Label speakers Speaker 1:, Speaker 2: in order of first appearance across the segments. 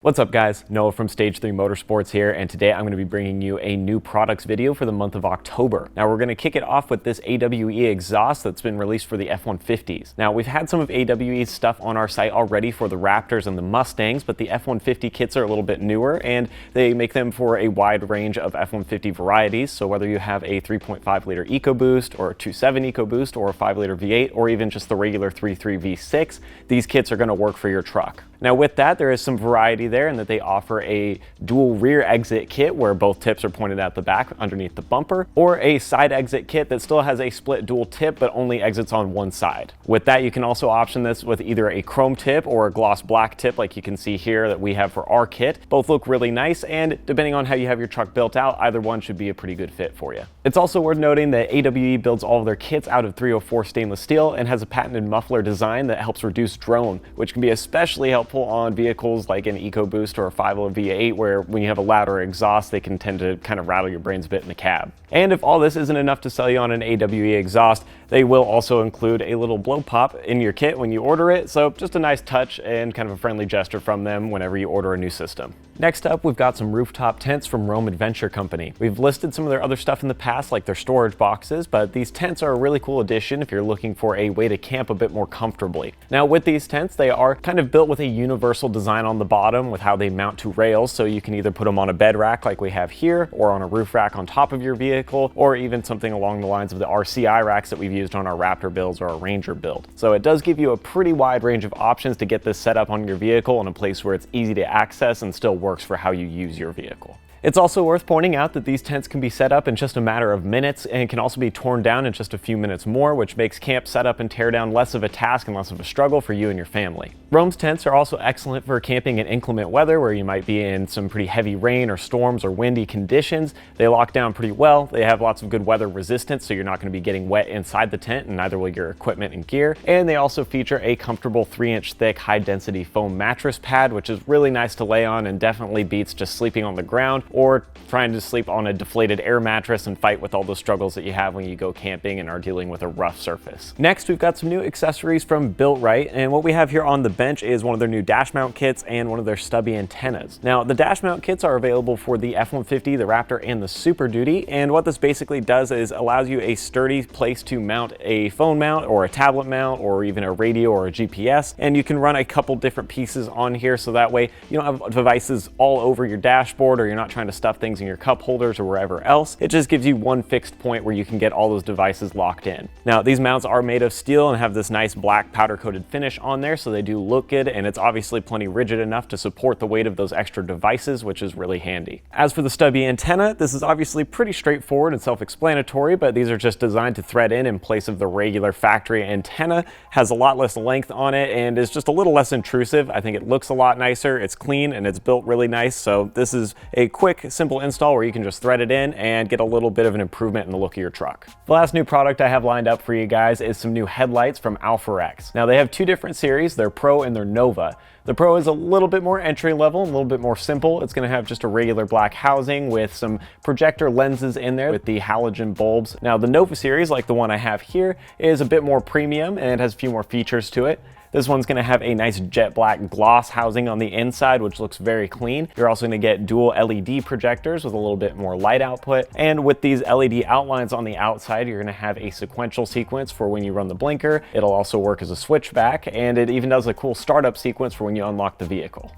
Speaker 1: What's up guys, Noah from Stage 3 Motorsports here, and today I'm going to be bringing you a new products video for the month of October. Now we're going to kick it off with this AWD exhaust that's been released for the F-150s. Now we've had some of AWD's stuff on our site already for the Raptors and the Mustangs, but the F-150 kits are a little bit newer and they make them for a wide range of F-150 varieties. So whether you have a 3.5 liter EcoBoost or a 2.7 EcoBoost or a 5 liter V8 or even just the regular 3.3 V6, these kits are going to work for your truck. Now with that, there is some variety there in that they offer a dual rear exit kit where both tips are pointed out the back underneath the bumper, or a side exit kit that still has a split dual tip but only exits on one side. With that, you can also option this with either a chrome tip or a gloss black tip like you can see here that we have for our kit. Both look really nice, and depending on how you have your truck built out, either one should be a pretty good fit for you. It's also worth noting that AWD builds all of their kits out of 304 stainless steel and has a patented muffler design that helps reduce drone, which can be especially helpful on vehicles like an EcoBoost or a 5 liter V8 where when you have a louder exhaust they can tend to kind of rattle your brains a bit in the cab. And if all this isn't enough to sell you on an AWD exhaust, they will also include a little blow pop in your kit when you order it, so just a nice touch and kind of a friendly gesture from them whenever you order a new system. Next up, we've got some rooftop tents from Rome Adventure Company. We've listed some of their other stuff in the past, like their storage boxes, but these tents are a really cool addition if you're looking for a way to camp a bit more comfortably. Now with these tents, they are kind of built with a universal design on the bottom with how they mount to rails, so you can either put them on a bed rack like we have here, or on a roof rack on top of your vehicle, or even something along the lines of the RCI racks that we've used on our Raptor builds or our Ranger build. So it does give you a pretty wide range of options to get this set up on your vehicle in a place where it's easy to access and still works for how you use your vehicle. It's also worth pointing out that these tents can be set up in just a matter of minutes and can also be torn down in just a few minutes more, which makes camp setup and tear down less of a task and less of a struggle for you and your family. Rome's tents are also excellent for camping in inclement weather where you might be in some pretty heavy rain or storms or windy conditions. They lock down pretty well. They have lots of good weather resistance, so you're not going to be getting wet inside the tent, and neither will your equipment and gear. And they also feature a comfortable 3-inch thick high density foam mattress pad, which is really nice to lay on and definitely beats just sleeping on the ground or trying to sleep on a deflated air mattress and fight with all the struggles that you have when you go camping and are dealing with a rough surface. Next, we've got some new accessories from BuiltRight, and what we have here on the bench is one of their new dash mount kits and one of their stubby antennas. Now, the dash mount kits are available for the F-150, the Raptor, and the Super Duty, and what this basically does is allows you a sturdy place to mount a phone mount or a tablet mount or even a radio or a GPS, and you can run a couple different pieces on here so that way you don't have devices all over your dashboard or you're not trying to stuff things in your cup holders or wherever else. It just gives you one fixed point where you can get all those devices locked in. Now, these mounts are made of steel and have this nice black powder coated finish on there, so they do look good, and it's obviously plenty rigid enough to support the weight of those extra devices, which is really handy. As for the stubby antenna, this is obviously pretty straightforward and self-explanatory, but these are just designed to thread in place of the regular factory antenna. Has a lot less length on it and is just a little less intrusive. I think it looks a lot nicer, it's clean, and it's built really nice, so this is a quick, simple install where you can just thread it in and get a little bit of an improvement in the look of your truck. The last new product I have lined up for you guys is some new headlights from Alfa Rex. Now, they have two different series, their Pro and their Nova. The Pro is a little bit more entry level, a little bit more simple. It's going to have just a regular black housing with some projector lenses in there with the halogen bulbs. Now, the Nova series, like the one I have here, is a bit more premium and has a few more features to it. This one's going to have a nice jet black gloss housing on the inside, which looks very clean. You're also going to get dual LED projectors with a little bit more light output. And with these LED outlines on the outside, you're going to have a sequential sequence for when you run the blinker. It'll also work as a switchback, and it even does a cool startup sequence for when you unlock the vehicle.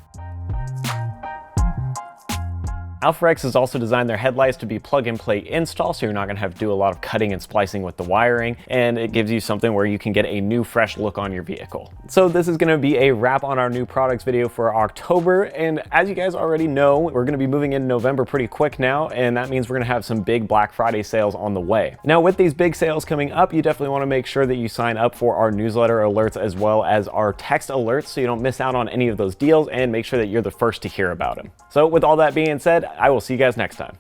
Speaker 1: Alfa Rex has also designed their headlights to be plug-and-play install, so you're not going to have to do a lot of cutting and splicing with the wiring, and it gives you something where you can get a new fresh look on your vehicle. So this is going to be a wrap on our new products video for October, and as you guys already know, we're going to be moving into November pretty quick now, and that means we're going to have some big Black Friday sales on the way. Now, with these big sales coming up, you definitely want to make sure that you sign up for our newsletter alerts as well as our text alerts so you don't miss out on any of those deals, and make sure that you're the first to hear about them. So with all that being said, I will see you guys next time.